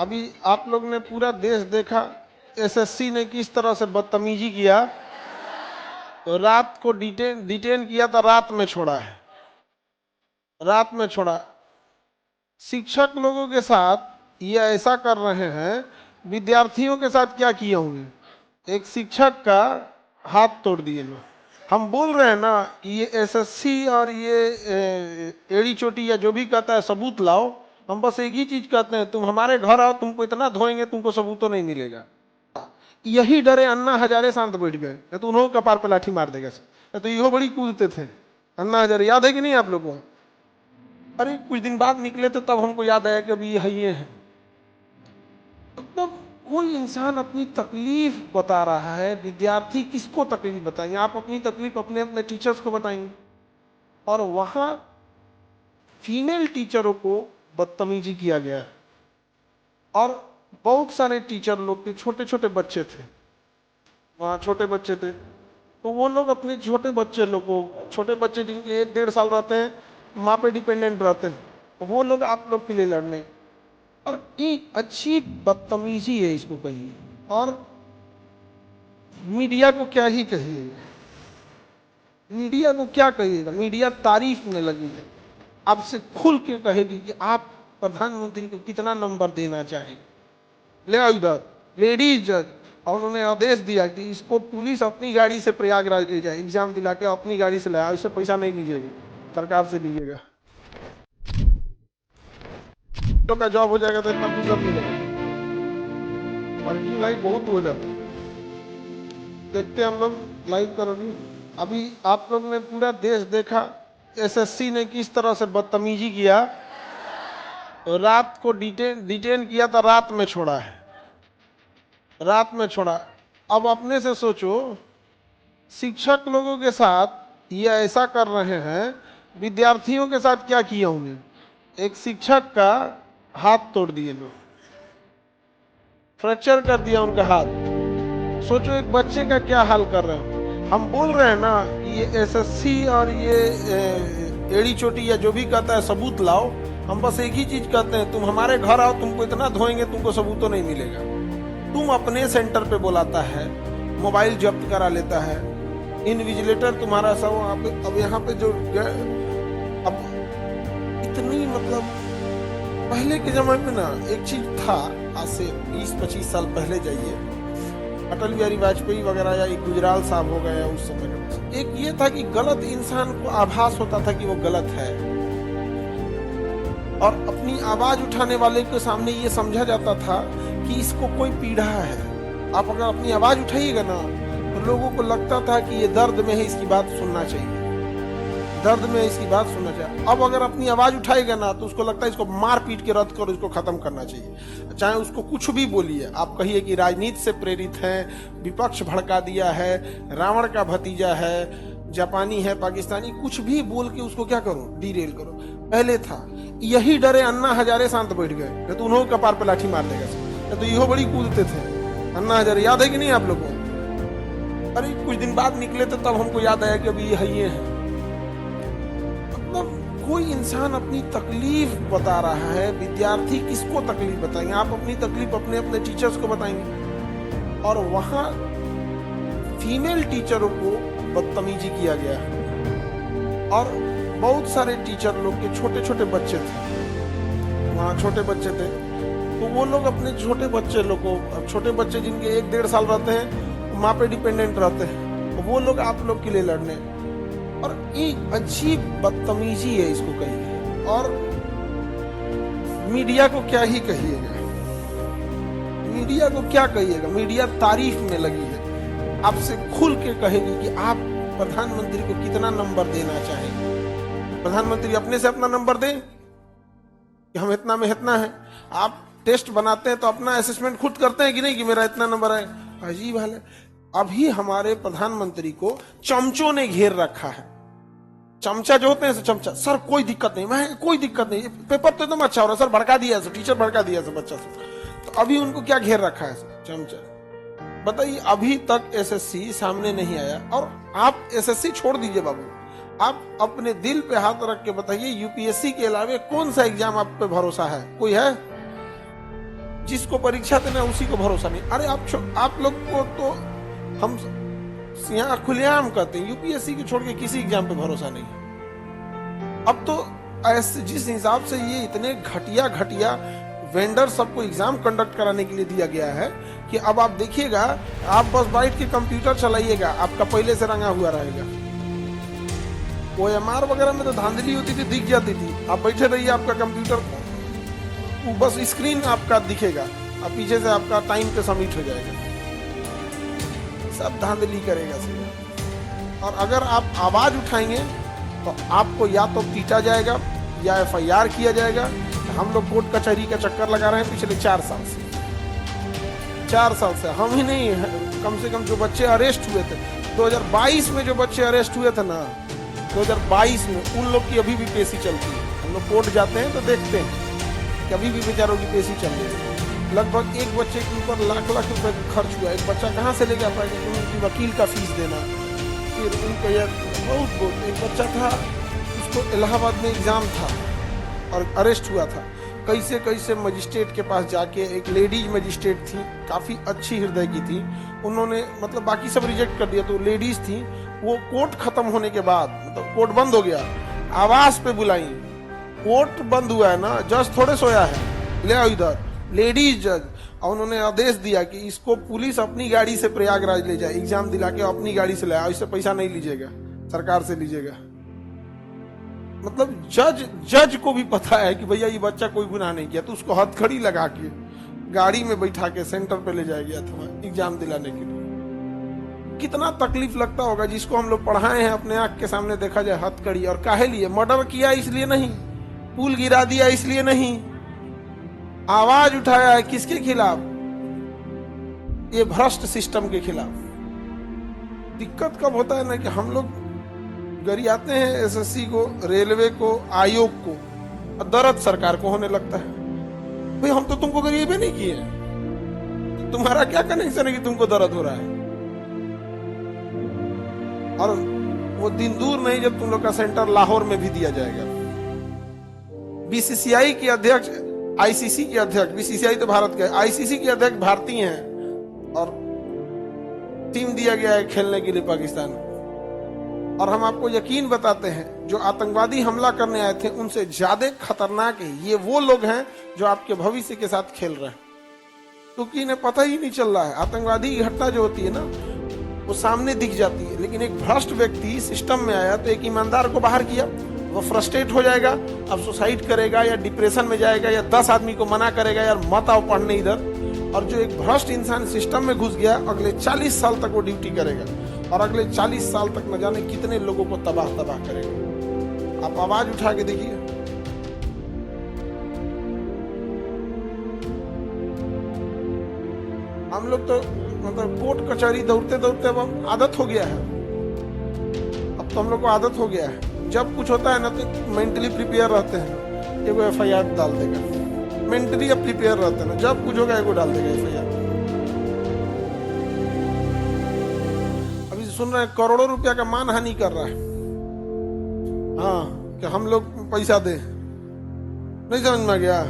अभी आप लोग ने पूरा देश देखा, एसएससी ने किस तरह से बदतमीजी किया। तो रात को डिटेन किया था, रात में छोड़ा है, रात में छोड़ा। शिक्षक लोगों के साथ ये ऐसा कर रहे हैं, विद्यार्थियों के साथ क्या किए होंगे। एक शिक्षक का हाथ तोड़ दिए लोग। हम बोल रहे हैं ना कि ये एसएससी और ये एड़ी चोटी या जो भी कहता है सबूत लाओ। हम बस एक ही चीज कहते हैं, तुम हमारे घर आओ, तुमको इतना धोएंगे तुमको सबूत तो नहीं मिलेगा। यही डरे अन्ना हजारे शांत बैठ गए, तो उन्होंने कपार पे लाठी मार देगा। तो यो बड़ी कूदते थे अन्ना हजारे, याद है कि नहीं आप लोगों को। अरे कुछ दिन बाद निकले तो तब हमको याद आया कि अभी ये है। मतलब कोई इंसान अपनी तकलीफ बता रहा है, विद्यार्थी किसको तकलीफ बताएंगे। आप अपनी तकलीफ अपने अपने टीचर्स को बताएंगे, और वहां फीमेल टीचरों को बदतमीजी किया गया। और बहुत सारे टीचर लोग के छोटे छोटे बच्चे थे, वहां छोटे बच्चे थे, तो वो लोग अपने छोटे बच्चे लोग को, छोटे बच्चे जिनके 1-1.5 साल रहते हैं, माँ पे डिपेंडेंट रहते हैं, वो लोग आप लोग के लिए लड़ने। और ये अच्छी बदतमीजी है इसको कहिए। और मीडिया को क्या ही कहिएगा, मीडिया को क्या कहिएगा। मीडिया तारीफ में लगी है, आपसे खुल के कहेगी कि आप प्रधानमंत्री को कितना नंबर देना चाहेंगे। ले आओ इधर लेडीज जज, और उन्होंने आदेश दिया कि इसको पुलिस अपनी गाड़ी से प्रयागराज ले जाए, एग्जाम दिला के अपनी गाड़ी से लाया, इससे पैसा नहीं लीजिएगा, सरकार से लीजिएगा। तो का जॉब हो जाएगा तो इतना पैसा मिलेगा। वर्किंग लाइफ बहुत हो जाता है। देखते हम लोग लाइव करोगे। अभी आप लोग ने पूरा देश देखा, एसएससी ने किस तरह से बदतमीजी किया। तो रात को डिटेन किया था, रात में छोड़ा है, रात में छोड़ा। अब अपने से सोचो, शिक्षक लोगों के साथ ये ऐसा कर रहे हैं, विद्यार्थियों के साथ क्या किए होंगे। एक शिक्षक का हाथ तोड़ दिए लोग, फ्रैक्चर कर दिया उनका हाथ। सोचो एक बच्चे का क्या हाल कर रहे हो। हम बोल रहे हैं ना कि ये एसएससी और ये एड़ी चोटी या जो भी कहता है सबूत लाओ। हम बस एक ही चीज कहते हैं, तुम हमारे घर आओ, तुमको इतना धोएंगे तुमको सबूत तो नहीं मिलेगा। तुम अपने सेंटर पे बुलाता है, मोबाइल जब्त करा लेता है, इनविजिलेटर तुम्हारा सब वहाँ पे। अब यहाँ पे जो अब इतनी मतलब पहले के जमाने में ना एक चीज था, आज से 20-25 साल पहले जाइए, अटल बिहारी वाजपेयी वगैरह या गुजराल साहब हो गए उस समय, एक ये था कि गलत इंसान को आभास होता था कि वो गलत है, और अपनी आवाज उठाने वाले के सामने ये समझा जाता था कि इसको कोई पीड़ा है। आप अगर अपनी आवाज उठाइएगा ना तो लोगों को लगता था कि ये दर्द में है, इसकी बात सुनना चाहिए, दर्द में इसकी बात सुनना चाहिए। अब अगर अपनी आवाज उठाएगा ना तो उसको लगता है इसको मार पीट के रद्द करो, इसको खत्म करना चाहिए। चाहे उसको कुछ भी बोलिए, आप कहिए कि राजनीति से प्रेरित है, विपक्ष भड़का दिया है, रावण का भतीजा है, जापानी है, पाकिस्तानी, कुछ भी बोल के उसको क्या करो, डीरेल करो। पहले था यही डरे अन्ना हजारे शांत बैठ गए, तो उन्होंने कपार पे लाठी मार देगा। तो यो बड़ी कूदते थे अन्ना हजारे, याद है कि नहीं आप लोगों को। अरे कुछ दिन बाद निकले तो तब हमको याद आया कि अभी ये है। मतलब कोई इंसान अपनी तकलीफ बता रहा है, विद्यार्थी किसको तकलीफ बताएंगे। आप अपनी तकलीफ अपने अपने टीचर्स को बताएंगे, और वहां फीमेल टीचरों को बदतमीजी किया गया। और बहुत सारे टीचर लोग के छोटे छोटे बच्चे थे, वहाँ छोटे बच्चे थे, तो वो लोग अपने छोटे बच्चे लोग को, छोटे बच्चे जिनके 1-1.5 साल रहते हैं, माँ पे डिपेंडेंट रहते हैं, तो वो लोग आप लोग के लिए लड़ने। और ये अच्छी बदतमीजी है इसको कहिए। और मीडिया को क्या ही कहिएगा, मीडिया को क्या कहिएगा। मीडिया तारीफ में लगी है, आपसे खुल के कहेगी कि आप प्रधानमंत्री को कितना नंबर देना चाहेंगे। प्रधानमंत्री अपने से अपना नंबर दें कि हम इतना में इतना है। आप टेस्ट बनाते हैं तो अपना असेसमेंट खुद करते हैं कि नहीं, कि मेरा इतना नंबर है। अजीब हाल है। अभी हमारे प्रधानमंत्री को चमचों ने घेर रखा है। चमचा जो होते हैं, चमचा, सर कोई दिक्कत नहीं, मैं कोई दिक्कत नहीं, पेपर तो एकदम अच्छा हो रहा है सर, भड़का दिया है, टीचर भड़का दिया है बच्चा से। तो अभी उनको क्या घेर रखा है, चमचा। बताइए, अभी तक एसएससी सामने नहीं आया। और आप एसएससी छोड़ दीजिए बाबू, आप अपने दिल पे हाथ रख के बताइए, यूपीएससी के अलावा कौन सा एग्जाम आप पे भरोसा है, कोई है? जिसको परीक्षा देना उसी को भरोसा नहीं। अरे आप लोग को तो हम यहाँ खुलेआम कहते हैं, यूपीएससी के छोड़ के किसी एग्जाम पे भरोसा नहीं। अब तो ऐसे जिस हिसाब से ये इतने घटिया वेंडर सबको एग्जाम कंडक्ट कराने के लिए दिया गया है कि अब आप देखिएगा, आप बस बैठ के कंप्यूटर चलाइएगा, आपका पहले से रंगा हुआ रहेगा। OMR वगैरह में तो धांधली होती थी, दिख जाती थी। आप बैठे रहिए, आपका कंप्यूटर बस स्क्रीन आपका दिखेगा, अब पीछे से आपका टाइम पे सबमिट हो जाएगा। सब धांधली करेगा सब। और अगर आप आवाज उठाएंगे तो आपको या तो पीटा जाएगा या FIR किया जाएगा। हम लोग कोर्ट कचहरी का चक्कर लगा रहे हैं पिछले 4 साल से। 4 साल से हम ही नहीं, कम से कम जो बच्चे अरेस्ट हुए थे 2022 में, जो बच्चे अरेस्ट हुए थे ना 2022 में, उन लोग की अभी भी पेशी चलती है। हम लोग कोर्ट जाते हैं तो देखते हैं कि अभी भी बेचारों की पेशी चल रही है। लगभग एक बच्चे के ऊपर लाख रुपए खर्च हुआ। एक बच्चा कहाँ से लेकर पाएगा, उनकी वकील का फीस देना, फिर उनको यह बहुत एक बच्चा था, उसको इलाहाबाद में एग्जाम था और अरेस्ट हुआ था। कैसे मजिस्ट्रेट के पास जाके, एक लेडीज मजिस्ट्रेट थी, काफ़ी अच्छी हृदय की थी, उन्होंने मतलब बाकी सब रिजेक्ट कर दिया, तो लेडीज थी, वो कोर्ट खत्म होने के बाद, मतलब कोर्ट बंद हो गया, आवाज पे बुलाई, कोर्ट बंद हुआ है ना, जज थोड़े सोया है, ले आओ इधर, लेडीज जज, और उन्होंने आदेश दिया कि इसको पुलिस अपनी गाड़ी से प्रयागराज ले जाए, एग्जाम दिला के अपनी गाड़ी से ले आओ, इससे पैसा नहीं लीजिएगा, सरकार से लीजिएगा। मतलब जज को भी पता है कि भैया ये बच्चा कोई गुनाह नहीं किया, तो उसको हथकड़ी लगा के गाड़ी में बैठा के सेंटर पे ले जाया गया था एग्जाम दिलाने के लिए। कितना तकलीफ लगता होगा जिसको हम लोग पढ़ाए हैं, अपने आंख के सामने देखा जाए हथकड़ी। और काहे लिए? मर्डर किया इसलिए नहीं, पुल गिरा दिया इसलिए नहीं, आवाज उठाया है किसके खिलाफ? ये भ्रष्ट सिस्टम के खिलाफ। दिक्कत कब होता है ना कि हम लोग गरियाते हैं एसएससी को, रेलवे को, आयोग को, और दर्द सरकार को होने लगता है। भाई हम तो तुमको गरीबे नहीं किए, तुम्हारा क्या कनेक्शन है कि तुमको दर्द हो रहा है? और वो दिन दूर नहीं जब तुम लोग का सेंटर लाहौर में भी दिया जाएगा। बीसीसीआई के अध्यक्ष, आईसीसी के अध्यक्ष, बीसीसीआई तो भारत का है, आईसीसी के अध्यक्ष भारतीय हैं, और टीम दिया गया है खेलने के लिए पाकिस्तान। और हम आपको यकीन बताते हैं, जो आतंकवादी हमला करने आए थे उनसे ज्यादा खतरनाक है ये वो लोग हैं जो आपके भविष्य के साथ खेल रहे हैं, क्योंकि इन्हें पता ही नहीं चल रहा है। आतंकवादी की घटना जो होती है ना, वो सामने दिख जाती है, लेकिन एक भ्रष्ट व्यक्ति सिस्टम में आया तो एक ईमानदार को बाहर किया, वो फ्रस्ट्रेट हो जाएगा, अब सुसाइड करेगा या डिप्रेशन में जाएगा, या 10 आदमी को मना करेगा यार मत आओ पढ़ने इधर। और जो एक भ्रष्ट इंसान सिस्टम में घुस गया, अगले 40 साल तक वो ड्यूटी करेगा, और अगले 40 साल तक न जाने कितने लोगों को तबाह करेगा। आप आवाज उठा के देखिए। हम लोग तो मतलब कोर्ट कचहरी दौड़ते दौड़ते अब आदत हो गया है। अब तो हम लोग को आदत हो गया है, जब कुछ होता है ना तो मेंटली प्रिपेयर रहते हैं, एगो FIR डाल देगा, मेंटली अब प्रिपेयर रहते हैं ना, जब कुछ होगा एगो डाल देगा FIR। अभी सुन रहे हैं करोड़ों रुपया का मानहानि कर रहा है, हाँ, कि हम लोग पैसा दे, नहीं समझ में गया।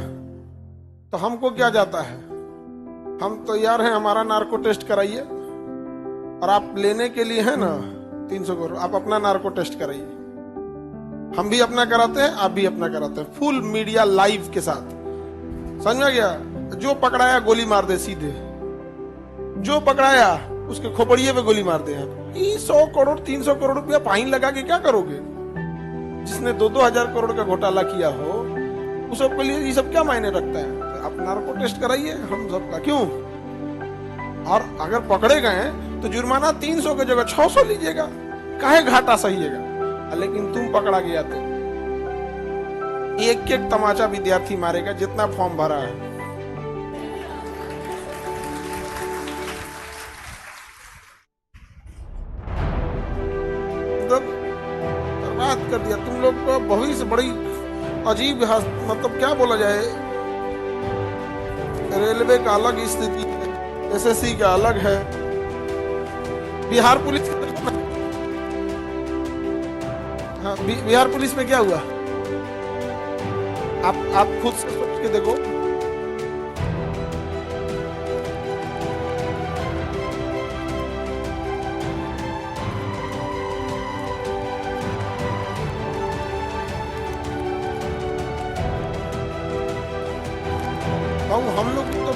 तो हमको क्या जाता है, हम तैयार हैं, हमारा नार्को टेस्ट कराइए, और आप लेने के लिए है ना 300 करोड़, आप अपना नार्को टेस्ट कराइए, हम भी अपना कराते हैं, आप भी अपना कराते हैं, फुल मीडिया लाइव के साथ। समझ में गया? जो पकड़ाया गोली मार दे सीधे, जो पकड़ाया उसके खोपड़िए पे गोली मार दे। 100 करोड़ 300 करोड़ रुपया फाइन लगा के क्या करोगे? जिसने 2-2 हजार करोड़ का घोटाला किया हो उस सबके लिए ये सब क्या मायने रखता है? आप नार्को टेस्ट कराइए हम सबका, क्यों? और अगर पकड़े गए तो जुर्माना 300 की जगह 600 लीजिएगा, काहे घाटा सहिएगा? लेकिन तुम पकड़ा गया तो एक एक तमाचा विद्यार्थी मारेगा जितना फॉर्म भरा है। बर्बाद कर दिया तुम लोग को। भविष्य बड़ी अजीब, मतलब क्या बोला जाए, रेलवे का अलग स्थिति है, एसएससी का अलग है, बिहार पुलिस, हाँ, बिहार पुलिस में क्या हुआ? आप खुद से सोच के देखो, हम लोग तो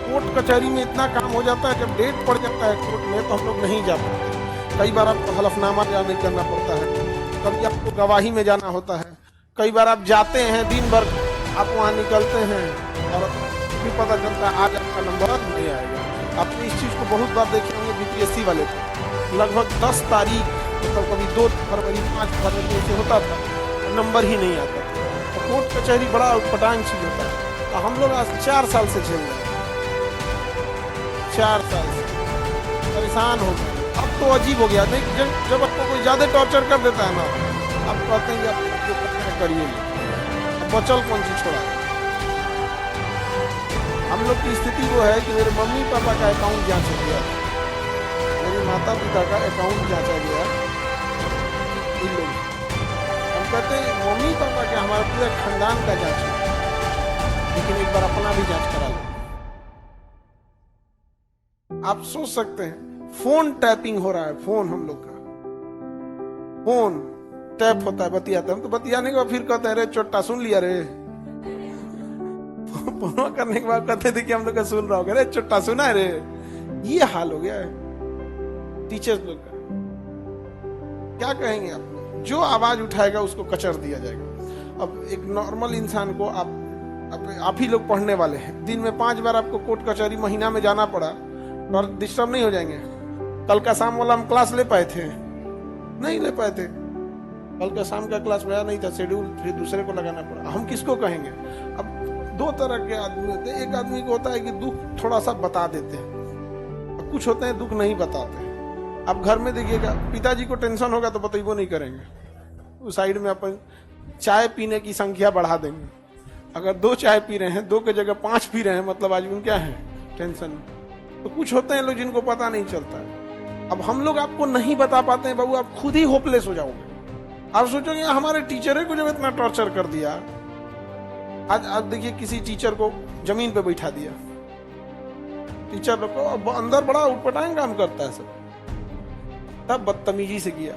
कोर्ट कचहरी में इतना काम हो जाता है, जब डेट पड़ जाता है कोर्ट में तो हम लोग नहीं जा पाते। कई बार आपको हलफनामा जाने करना पड़ता है, कभी आपको गवाही में जाना होता है, कई बार आप जाते हैं दिन भर, आप वहाँ निकलते हैं और फिर पता चलता है आज आपका नंबर नहीं आएगा। आपने इस चीज़ को बहुत बार देखे होंगे बीपीएससी वाले को, लगभग 10 तारीख मतलब कभी 2 फरवरी 5 फरवरी से होता था, नंबर ही नहीं आता था। तो कोर्ट कचहरी बड़ा उटपटांग चीज होता है। तो हम लोग आज 4 साल से झेल रहे हैं, 4 साल से परेशान हो गए। अब तो अजीब हो गया, नहीं जब आपको कोई ज्यादा टॉर्चर कर देता है ना, आप कहते हैं कि आप जो करते हैं करिए, बचल कौन सी छोड़ा। हम लोग की स्थिति वो है कि मेरे मम्मी पापा का अकाउंट जांचा गया, मेरे माता पिता का अकाउंट जांचा गया। इन लोग हम कहते हैं मम्मी पापा के, हमारे पूरे खानदान का जांच है, लेकिन एक बार अपना भी जांच करा लो। आप सोच सकते हैं फोन टैपिंग हो रहा है, फोन हम लोग का फोन टैप होता है, बतियाते हम तो बतियाने के बाद फिर कहते हैं रे चोट्टा सुन लिया रे, फोन करने के बाद कहते थे कि हम लोग का सुन रहा होगा, रे चोट्टा सुना है रे। ये हाल हो गया है टीचर्स लोग का। क्या कहेंगे आप, जो आवाज उठाएगा उसको कचर दिया जाएगा। अब एक नॉर्मल इंसान को आप ही लोग पढ़ने वाले हैं, दिन में 5 बार आपको कोर्ट कचहरी महीना में जाना पड़ा और डिस्टर्ब नहीं हो जाएंगे? कल का शाम वाला हम क्लास ले पाए थे? नहीं ले पाए थे, कल का शाम का क्लास मेरा नहीं था, शेड्यूल फिर दूसरे को लगाना पड़ा। हम किसको कहेंगे? अब 2 तरह के आदमी होते हैं, एक आदमी को होता है कि दुख थोड़ा सा बता देते हैं, कुछ होते हैं दुख नहीं बताते। अब घर में देखिएगा, पिताजी को टेंशन होगा तो बताइए वो नहीं करेंगे, उस साइड में अपन चाय पीने की संख्या बढ़ा देंगे। अगर 2 चाय पी रहे हैं, 2 की जगह 5 पी रहे हैं, मतलब आज उन क्या है टेंशन। तो कुछ होते हैं लोग जिनको पता नहीं चलता है। अब हम लोग आपको नहीं बता पाते हैं बाबू, आप खुद ही होपलेस हो जाओगे। आप सोचोगे हमारे टीचर को जब इतना टॉर्चर कर दिया, आज देखिए किसी टीचर को जमीन पे बैठा दिया, टीचर लोग को अंदर बड़ा उटपटांग काम करता है सब, तब बदतमीजी से किया।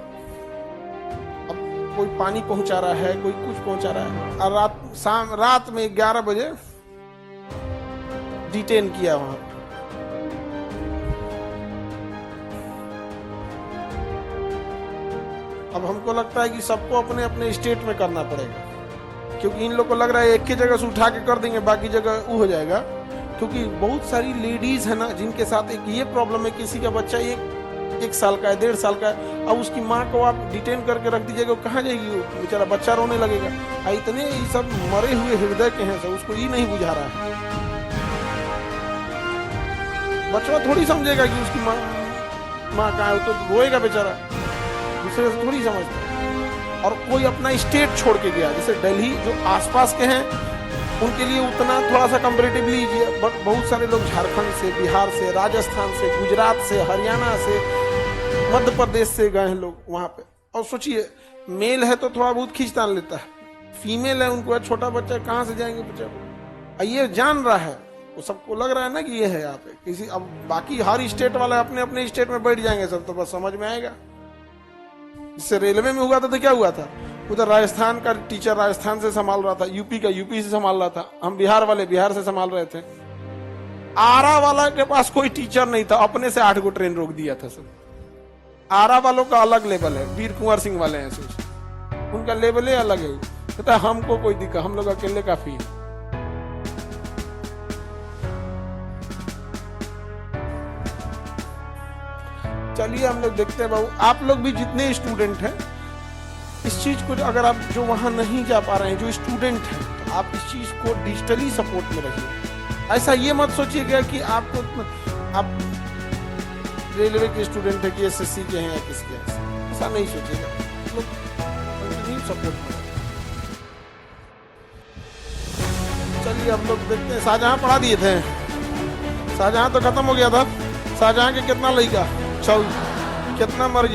अब कोई पानी पहुंचा रहा है, कोई कुछ पहुंचा रहा है, और रात में 11 बजे डिटेन किया वहां। अब हमको लगता है कि सबको अपने अपने स्टेट में करना पड़ेगा, क्योंकि इन लोग को लग रहा है एक ही जगह से उठा के कर देंगे, बाकी जगह वो हो जाएगा। क्योंकि बहुत सारी लेडीज है ना जिनके साथ एक ये प्रॉब्लम है, किसी का बच्चा 1 साल का है, 1.5 साल का है, अब उसकी माँ को आप डिटेन करके रख दीजिएगा, कहाँ जाएगी वो बेचारा, बच्चा रोने लगेगा। इतने ये सब मरे हुए हृदय के हैं सब, उसको ये नहीं बुझा रहा है। बच्चा थोड़ी समझेगा कि उसकी माँ कहाँ है, तो रोएगा बेचारा, दूसरे से थोड़ी समझता। और कोई अपना स्टेट छोड़ के गया, जैसे दिल्ली जो आसपास के हैं उनके लिए उतना थोड़ा सा कंपेरेटिवली, बहुत सारे लोग झारखंड से, बिहार से, राजस्थान से, गुजरात से, हरियाणा से, मध्य प्रदेश से गए हैं लोग वहां पे। और सोचिए मेल है तो थोड़ा बहुत खींचतान लेता है, फीमेल है उनको छोटा बच्चा कहाँ से जाएंगे बच्चा, ये जान रहा है, वो सबको लग रहा है ना कि ये है यहाँ पे किसी। अब बाकी हर स्टेट वाले अपने अपने स्टेट में बैठ जाएंगे सब, तो बस समझ में आएगा। इससे रेलवे में हुआ था तो क्या हुआ था, उधर राजस्थान का टीचर राजस्थान से संभाल रहा था, यूपी का यूपी से संभाल रहा था, हम बिहार वाले बिहार से संभाल रहे थे। आरा वाला के पास कोई टीचर नहीं था, अपने से 8 को ट्रेन रोक दिया था सब। आरा वालों का अलग लेवल है, वीर कुंवर सिंह वाले हैं सोच, उनका लेवल ही अलग है। कहता है हमको कोई दिक्कत, हम लोग अकेले काफी है। चलिए हम लोग देखते हैं बाबू, आप लोग भी जितने स्टूडेंट हैं इस चीज को, अगर आप जो वहां नहीं जा पा रहे हैं, जो स्टूडेंट हैं, तो आप इस चीज को डिजिटली सपोर्ट में रखिए। ऐसा ये मत सोचिएगा कि आप रेलवे के स्टूडेंट है कि एसएससी के हैं या किसके हैं, ऐसा नहीं सोचिएगा, लोग सपोर्ट में। चलिए हम लोग देखते हैं, शाहजहां पढ़ा दिए थे, शाहजहां तो खत्म हो गया था। शाहजहां के कितना लड़का, चल कितना मर गया।